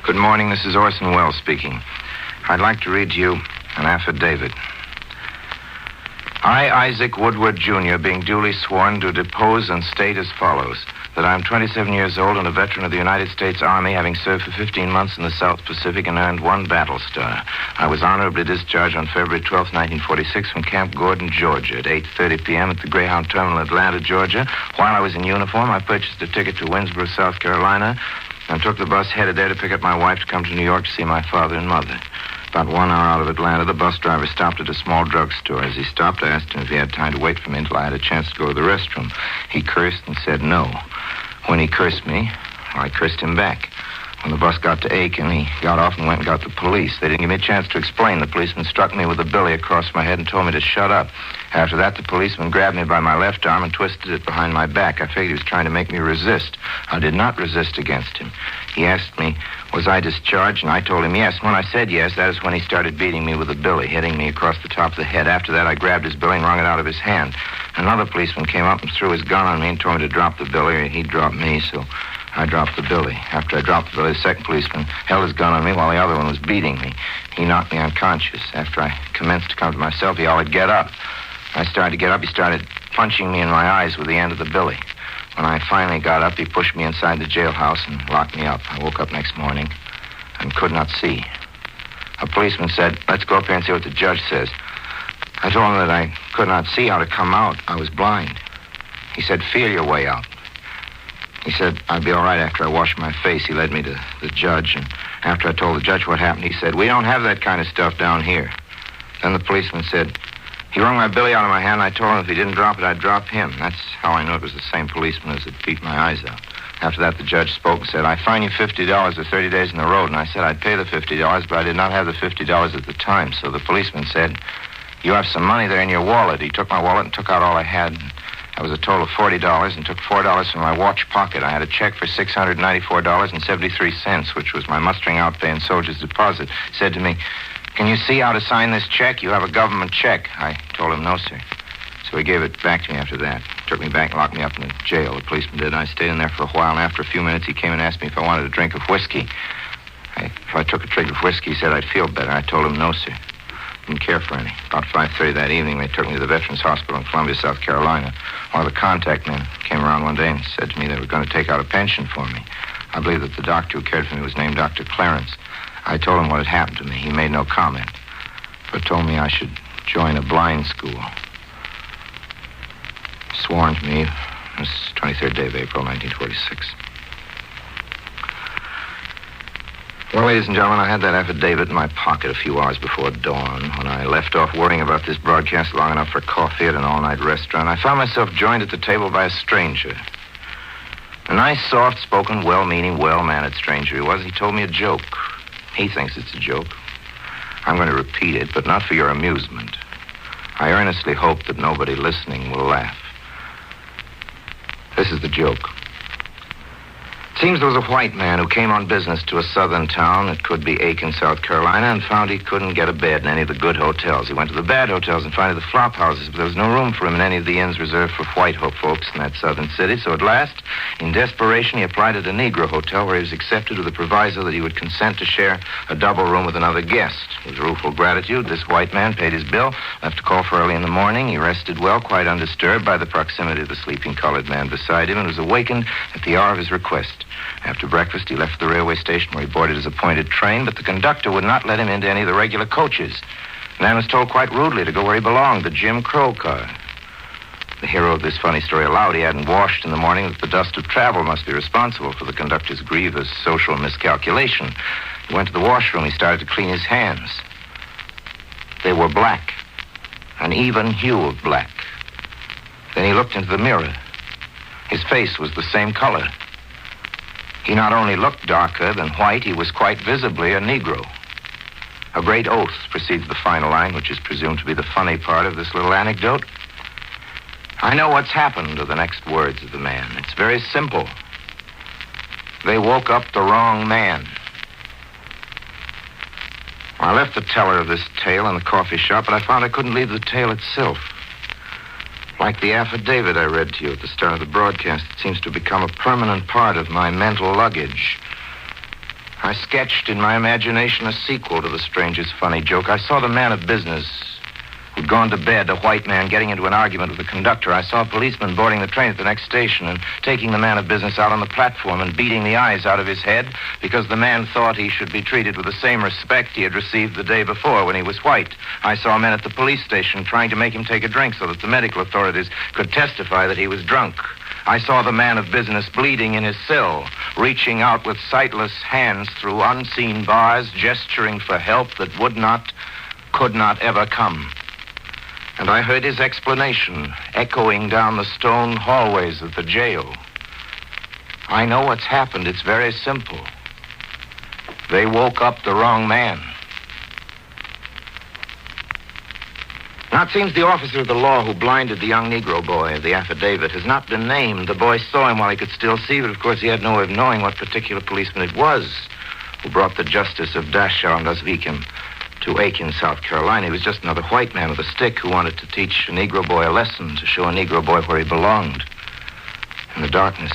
Good morning, this is Orson Wells speaking. I'd like to read to you an affidavit. I, Isaac Woodard, Jr., being duly sworn, do depose and state as follows, that I am 27 years old and a veteran of the United States Army, having served for 15 months in the South Pacific and earned 1 battle star. I was honorably discharged on February 12, 1946, from Camp Gordon, Georgia, at 8:30 p.m. at the Greyhound Terminal, Atlanta, Georgia. While I was in uniform, I purchased a ticket to Winnsboro, South Carolina, and took the bus headed there to pick up my wife to come to New York to see my father and mother. About 1 hour out of Atlanta, the bus driver stopped at a small drugstore. As he stopped, I asked him if he had time to wait for me until I had a chance to go to the restroom. He cursed and said no. When he cursed me, I cursed him back. When the bus got to Aiken, he got off and went and got the police. They didn't give me a chance to explain. The policeman struck me with a billy across my head and told me to shut up. After that, the policeman grabbed me by my left arm and twisted it behind my back. I figured he was trying to make me resist. I did not resist against him. He asked me, was I discharged? And I told him yes. When I said yes, that is when he started beating me with a billy, hitting me across the top of the head. After that, I grabbed his billy and wrung it out of his hand. Another policeman came up and threw his gun on me and told me to drop the billy. He dropped me, so I dropped the billy. After I dropped the billy, the second policeman held his gun on me while the other one was beating me. He knocked me unconscious. After I commenced to come to myself, he hollered, "Get up." I started to get up. He started punching me in my eyes with the end of the billy. When I finally got up, he pushed me inside the jailhouse and locked me up. I woke up next morning and could not see. A policeman said, "Let's go up here and see what the judge says." I told him that I could not see how to come out. I was blind. He said, "Feel your way out." He said I'd be all right after I washed my face. He led me to the judge, and after I told the judge what happened, he said, "We don't have that kind of stuff down here." Then the policeman said, he wrung my billy out of my hand, and I told him if he didn't drop it, I'd drop him. That's how I knew it was the same policeman as had beat my eyes out. After that, the judge spoke and said, "I fine you $50 or 30 days in the road." And I said I'd pay the $50, but I did not have the $50 at the time. So the policeman said, "You have some money there in your wallet." He took my wallet and took out all I had. That was a total of $40, and took $4 from my watch pocket. I had a check for $694.73, which was my mustering outpay and soldier's deposit. He said to me, "Can you see how to sign this check? You have a government check." I told him no, sir. So he gave it back to me after that. Took me back and locked me up in the jail. The policeman did. I stayed in there for a while, and after a few minutes, he came and asked me if I wanted a drink of whiskey. If I took a drink of whiskey, he said I'd feel better. I told him no, sir. Didn't care for any. About 5:30 that evening, they took me to the Veterans Hospital in Columbia, South Carolina. One of the contact men came around one day and said to me they were going to take out a pension for me. I believe that the doctor who cared for me was named Dr. Clarence. I told him what had happened to me. He made no comment, but told me I should join a blind school. Sworn to me, this 23rd day of April, 1946. Well, ladies and gentlemen, I had that affidavit in my pocket a few hours before dawn. When I left off worrying about this broadcast long enough for coffee at an all-night restaurant, I found myself joined at the table by a stranger. A nice, soft-spoken, well-meaning, well-mannered stranger he was. He told me a joke. He thinks it's a joke. I'm going to repeat it, but not for your amusement. I earnestly hope that nobody listening will laugh. This is the joke. It seems there was a white man who came on business to a southern town, it could be Aiken, South Carolina, and found he couldn't get a bed in any of the good hotels. He went to the bad hotels and found the flop houses, but there was no room for him in any of the inns reserved for white folks in that southern city. So at last, in desperation, he applied at a Negro hotel where he was accepted with the proviso that he would consent to share a double room with another guest. With rueful gratitude, this white man paid his bill, left to call for early in the morning. He rested well, quite undisturbed by the proximity of the sleeping colored man beside him, and was awakened at the hour of his request. After breakfast, he left the railway station where he boarded his appointed train, but the conductor would not let him into any of the regular coaches. The man was told quite rudely to go where he belonged, the Jim Crow car. The hero of this funny story allowed he hadn't washed in the morning, that the dust of travel must be responsible for the conductor's grievous social miscalculation. He went to the washroom. He started to clean his hands. They were black, an even hue of black. Then he looked into the mirror. His face was the same color. He not only looked darker than white, he was quite visibly a Negro. A great oath precedes the final line, which is presumed to be the funny part of this little anecdote. I know what's happened to the next words of the man. It's very simple. They woke up the wrong man. I left the teller of this tale in the coffee shop, but I found I couldn't leave the tale itself. Like the affidavit I read to you at the start of the broadcast, it seems to become a permanent part of my mental luggage. I sketched in my imagination a sequel to the stranger's funny joke. I saw the man of business who'd gone to bed, a white man, getting into an argument with the conductor. I saw a policeman boarding the train at the next station and taking the man of business out on the platform and beating the eyes out of his head because the man thought he should be treated with the same respect he had received the day before when he was white. I saw men at the police station trying to make him take a drink so that the medical authorities could testify that he was drunk. I saw the man of business bleeding in his cell, reaching out with sightless hands through unseen bars, gesturing for help that could not ever come. And I heard his explanation echoing down the stone hallways of the jail. I know what's happened. It's very simple. They woke up the wrong man. Now, it seems the officer of the law who blinded the young Negro boy of the affidavit has not been named. The boy saw him while he could still see, but of course he had no way of knowing what particular policeman it was who brought the justice of Dachau and Oswiecim to Aiken, South Carolina. He was just another white man with a stick who wanted to teach a Negro boy a lesson, to show a Negro boy where he belonged, in the darkness.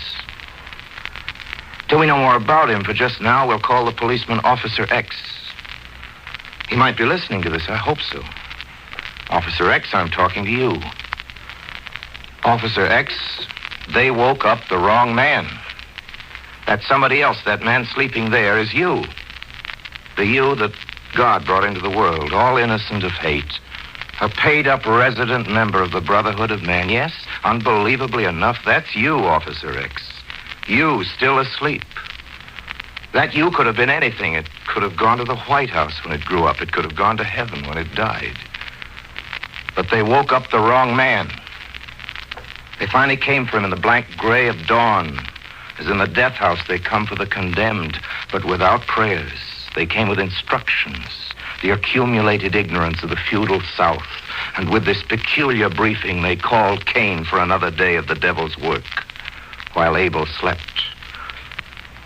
Till we know more about him, for just now we'll call the policeman Officer X. He might be listening to this. I hope so. Officer X, I'm talking to you. Officer X, they woke up the wrong man. That somebody else, that man sleeping there, is you. The you that God brought into the world, all innocent of hate. A paid-up resident member of the Brotherhood of Man. Yes, unbelievably enough, that's you, Officer X. You, still asleep. That you could have been anything. It could have gone to the White House when it grew up. It could have gone to heaven when it died. But they woke up the wrong man. They finally came for him in the blank gray of dawn. As in the death house, they come for the condemned, but without prayers. They came with instructions, the accumulated ignorance of the feudal South. And with this peculiar briefing, they called Cain for another day of the devil's work, while Abel slept.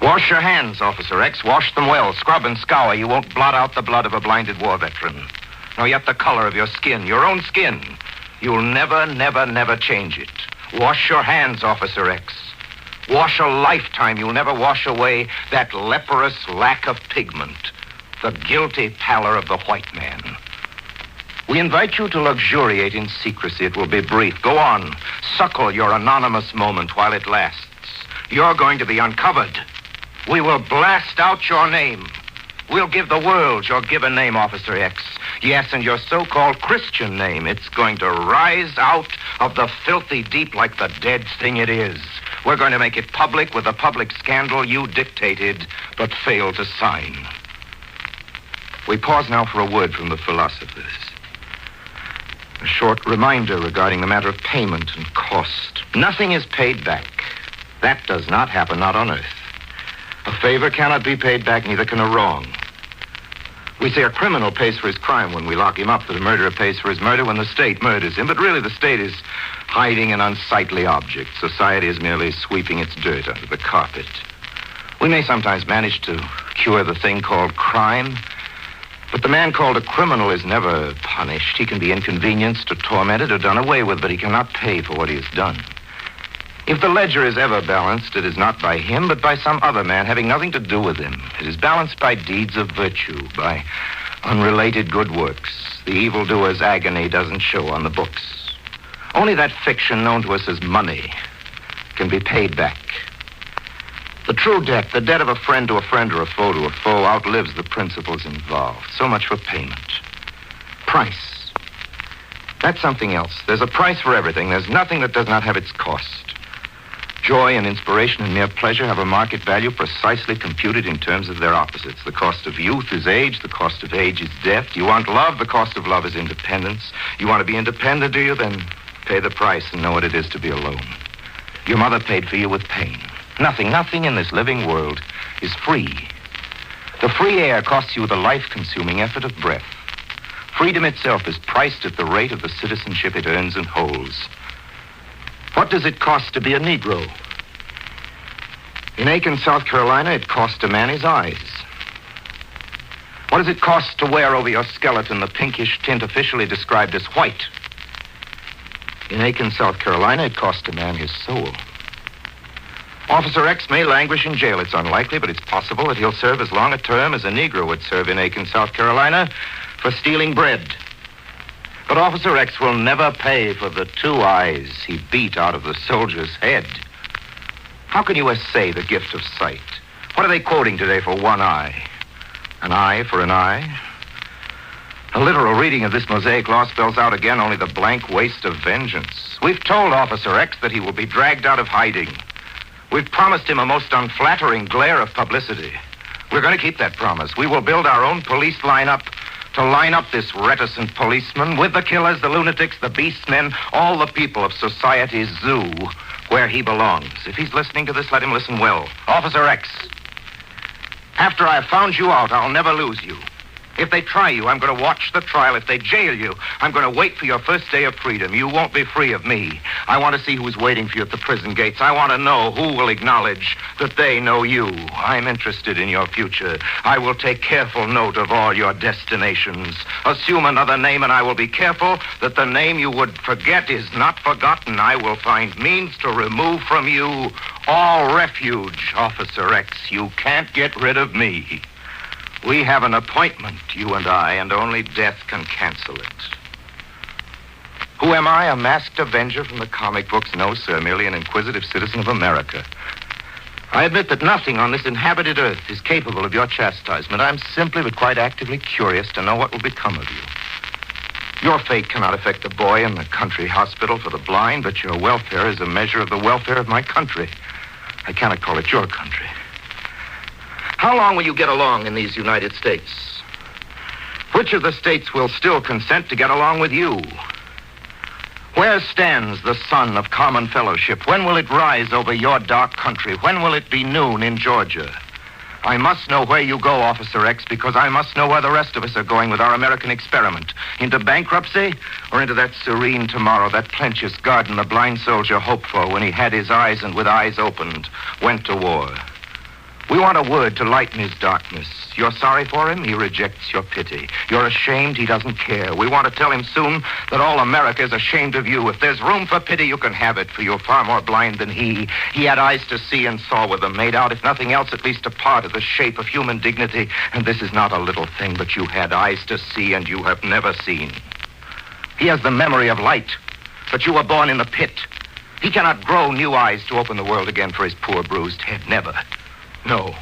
Wash your hands, Officer X. Wash them well. Scrub and scour. You won't blot out the blood of a blinded war veteran. Nor yet the color of your skin, your own skin. You'll never, never, never change it. Wash your hands, Officer X. Wash a lifetime. You'll never wash away that leprous lack of pigment, the guilty pallor of the white man. We invite you to luxuriate in secrecy. It will be brief. Go on. Suckle your anonymous moment while it lasts. You're going to be uncovered. We will blast out your name. We'll give the world your given name, Officer X. Yes, and your so-called Christian name. It's going to rise out of the filthy deep like the dead thing it is. We're going to make it public with the public scandal you dictated but failed to sign. We pause now for a word from the philosophers. A short reminder regarding the matter of payment and cost. Nothing is paid back. That does not happen, not on earth. A favor cannot be paid back, neither can a wrong. We say a criminal pays for his crime when we lock him up, that a murderer pays for his murder when the state murders him. But really, the state is hiding an unsightly object. Society is merely sweeping its dirt under the carpet. We may sometimes manage to cure the thing called crime, but the man called a criminal is never punished. He can be inconvenienced or tormented or done away with, but he cannot pay for what he has done. If the ledger is ever balanced, it is not by him, but by some other man having nothing to do with him. It is balanced by deeds of virtue, by unrelated good works. The evildoer's agony doesn't show on the books. Only that fiction known to us as money can be paid back. The true debt, the debt of a friend to a friend or a foe to a foe, outlives the principles involved. So much for payment. Price. That's something else. There's a price for everything. There's nothing that does not have its cost. Joy and inspiration and mere pleasure have a market value precisely computed in terms of their opposites. The cost of youth is age. The cost of age is death. You want love. The cost of love is independence. You want to be independent, do you? Then pay the price and know what it is to be alone. Your mother paid for you with pain. Nothing in this living world is free. The free air costs you the life-consuming effort of breath. Freedom itself is priced at the rate of the citizenship it earns and holds. What does it cost to be a Negro? In Aiken, South Carolina, it cost a man his eyes. What does it cost to wear over your skeleton the pinkish tint officially described as white? In Aiken, South Carolina, it cost a man his soul. Officer X may languish in jail. It's unlikely, but it's possible that he'll serve as long a term as a Negro would serve in Aiken, South Carolina, for stealing bread. But Officer X will never pay for the 2 eyes he beat out of the soldier's head. How can you essay the gift of sight? What are they quoting today for 1 eye? An eye for an eye? A literal reading of this Mosaic law spells out again only the blank waste of vengeance. We've told Officer X that he will be dragged out of hiding. We've promised him a most unflattering glare of publicity. We're going to keep that promise. We will build our own police lineup to line up this reticent policeman with the killers, the lunatics, the beastmen, all the people of society's zoo where he belongs. If he's listening to this, let him listen well. Officer X, after I've found you out, I'll never lose you. If they try you, I'm going to watch the trial. If they jail you, I'm going to wait for your first day of freedom. You won't be free of me. I want to see who's waiting for you at the prison gates. I want to know who will acknowledge that they know you. I'm interested in your future. I will take careful note of all your destinations. Assume another name, and I will be careful that the name you would forget is not forgotten. I will find means to remove from you all refuge, Officer X. You can't get rid of me. We have an appointment, you and I, and only death can cancel it. Who am I? A masked avenger from the comic books? No, sir, merely an inquisitive citizen of America. I admit that nothing on this inhabited earth is capable of your chastisement. I'm simply but quite actively curious to know what will become of you. Your fate cannot affect the boy in the country hospital for the blind, but your welfare is a measure of the welfare of my country. I cannot call it your country. How long will you get along in these United States? Which of the states will still consent to get along with you? Where stands the sun of common fellowship? When will it rise over your dark country? When will it be noon in Georgia? I must know where you go, Officer X, because I must know where the rest of us are going with our American experiment. Into bankruptcy or into that serene tomorrow, that plenteous garden the blind soldier hoped for when he had his eyes and with eyes opened went to war. We want a word to lighten his darkness. You're sorry for him, he rejects your pity. You're ashamed, he doesn't care. We want to tell him soon that all America is ashamed of you. If there's room for pity, you can have it, for you're far more blind than he. He had eyes to see and saw with them, made out, if nothing else, at least a part of the shape of human dignity. And this is not a little thing, but you had eyes to see and you have never seen. He has the memory of light, but you were born in the pit. He cannot grow new eyes to open the world again for his poor bruised head, never. No.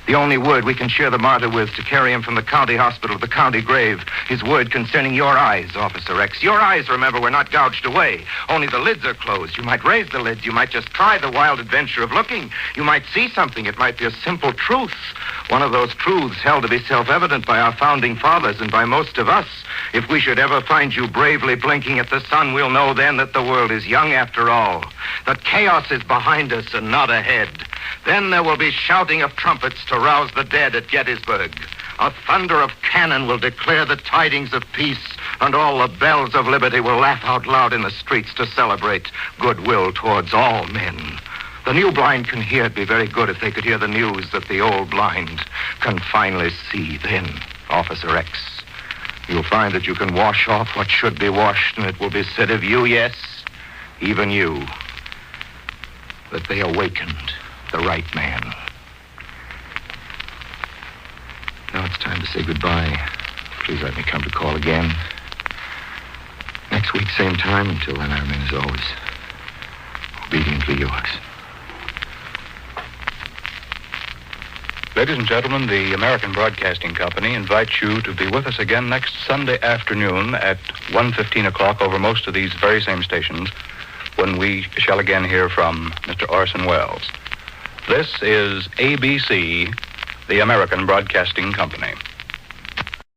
The only word we can share the martyr with to carry him from the county hospital to the county grave is word concerning your eyes, Officer X. Your eyes, remember, were not gouged away. Only the lids are closed. You might raise the lids. You might just try the wild adventure of looking. You might see something. It might be a simple truth. One of those truths held to be self-evident by our founding fathers and by most of us. If we should ever find you bravely blinking at the sun, we'll know then that the world is young after all. That chaos is behind us and not ahead. Then there will be shouting of trumpets to rouse the dead at Gettysburg. A thunder of cannon will declare the tidings of peace, and all the bells of liberty will laugh out loud in the streets to celebrate goodwill towards all men. The new blind can hear. It'd be very good if they could hear the news that the old blind can finally see. Then, Officer X, you'll find that you can wash off what should be washed, and it will be said of you, yes, even you, that they awakened the right man. Now it's time to say goodbye. Please let me come to call again. Next week, same time. Until then, I remain as always obediently yours. Ladies and gentlemen, the American Broadcasting Company invites you to be with us again next Sunday afternoon at 1:15 o'clock over most of these very same stations when we shall again hear from Mr. Orson Welles. This is ABC, the American Broadcasting Company.